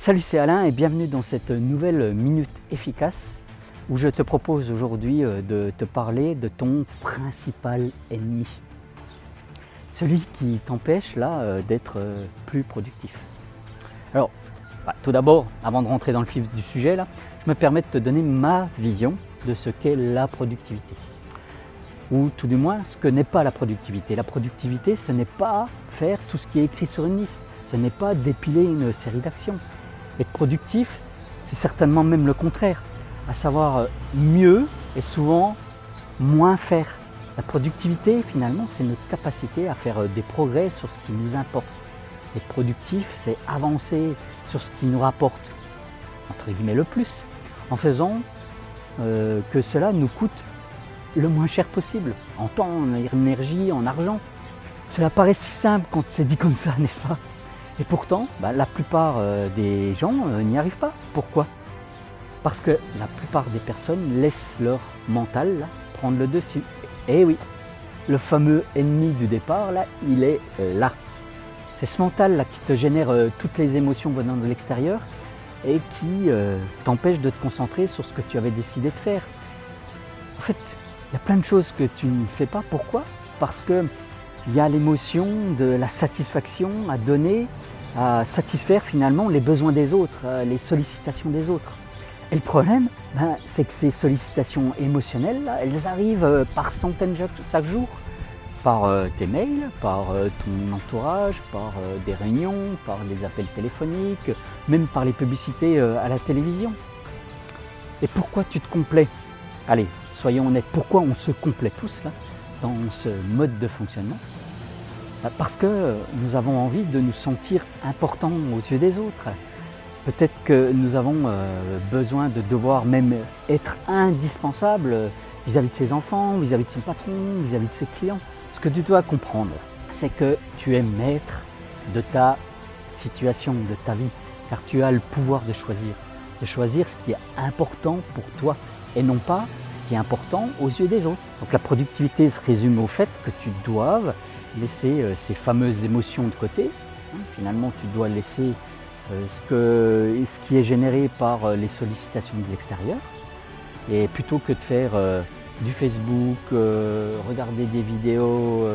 Salut, c'est Alain et bienvenue dans cette nouvelle Minute Efficace où je te propose aujourd'hui de te parler de ton principal ennemi. Celui qui t'empêche là d'être plus productif. Alors, tout d'abord, avant de rentrer dans le vif du sujet, là, je me permets de te donner ma vision de ce qu'est la productivité. Ou tout du moins, ce que n'est pas la productivité. La productivité, ce n'est pas faire tout ce qui est écrit sur une liste. Ce n'est pas dépiler une série d'actions. Être productif, c'est certainement même le contraire, à savoir mieux et souvent moins faire. La productivité, finalement, c'est notre capacité à faire des progrès sur ce qui nous importe. Être productif, c'est avancer sur ce qui nous rapporte, entre guillemets, le plus, en faisant que cela nous coûte le moins cher possible, en temps, en énergie, en argent. Cela paraît si simple quand c'est dit comme ça, n'est-ce pas ? Et pourtant, la plupart des gens n'y arrivent pas. Pourquoi ? Parce que la plupart des personnes laissent leur mental là, prendre le dessus. Et oui, le fameux ennemi du départ, là, il est là. C'est ce mental là, qui te génère toutes les émotions venant de l'extérieur et qui t'empêche de te concentrer sur ce que tu avais décidé de faire. En fait, il y a plein de choses que tu ne fais pas. Pourquoi ? Parce que il y a l'émotion de la satisfaction à donner, à satisfaire finalement les besoins des autres, les sollicitations des autres. Et le problème, c'est que ces sollicitations émotionnelles, là, elles arrivent par centaines chaque jour, par tes mails, par ton entourage, par des réunions, par les appels téléphoniques, même par les publicités à la télévision. Et pourquoi tu te complais ? Allez, soyons honnêtes, pourquoi on se complaît tous là dans ce mode de fonctionnement ? Parce que nous avons envie de nous sentir importants aux yeux des autres. Peut-être que nous avons besoin de devoir même être indispensable vis-à-vis de ses enfants, vis-à-vis de son patron, vis-à-vis de ses clients. Ce que tu dois comprendre, c'est que tu es maître de ta situation, de ta vie, car tu as le pouvoir de choisir ce qui est important pour toi et non pas ce qui est important aux yeux des autres. Donc la productivité se résume au fait que tu doives laisser ces fameuses émotions de côté. Finalement, tu dois laisser ce qui est généré par les sollicitations de l'extérieur. Et plutôt que de faire du Facebook, regarder des vidéos,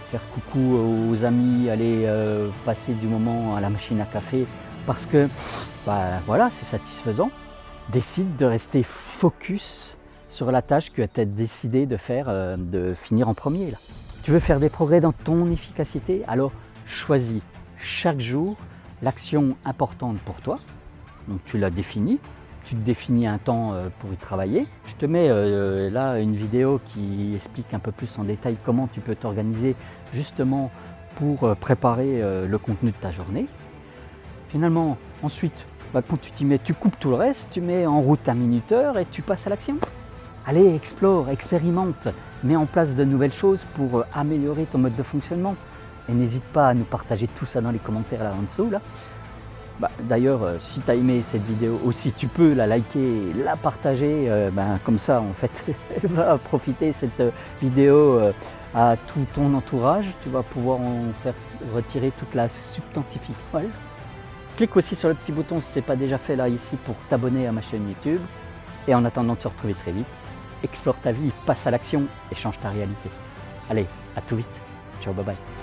faire coucou aux amis, aller passer du moment à la machine à café, parce que voilà, c'est satisfaisant, décide de rester focus sur la tâche que tu as décidé de faire, de finir en premier là. Tu veux faire des progrès dans ton efficacité ? Alors choisis chaque jour l'action importante pour toi. Donc tu l'as définie, tu te définis un temps pour y travailler. Je te mets là une vidéo qui explique un peu plus en détail comment tu peux t'organiser justement pour préparer le contenu de ta journée. Finalement, ensuite, quand tu t'y mets, tu coupes tout le reste, tu mets en route un minuteur et tu passes à l'action. Allez, explore, expérimente, mets en place de nouvelles choses pour améliorer ton mode de fonctionnement. Et n'hésite pas à nous partager tout ça dans les commentaires là en dessous. Là. D'ailleurs, si tu as aimé cette vidéo aussi, tu peux la liker, la partager. Comme ça, en fait, elle va profiter cette vidéo à tout ton entourage. Tu vas pouvoir en faire retirer toute la substantifique. Voilà. Clique aussi sur le petit bouton si ce n'est pas déjà fait là ici pour t'abonner à ma chaîne YouTube. Et en attendant de se retrouver très vite, explore ta vie, passe à l'action et change ta réalité. Allez, à tout vite. Ciao, bye bye.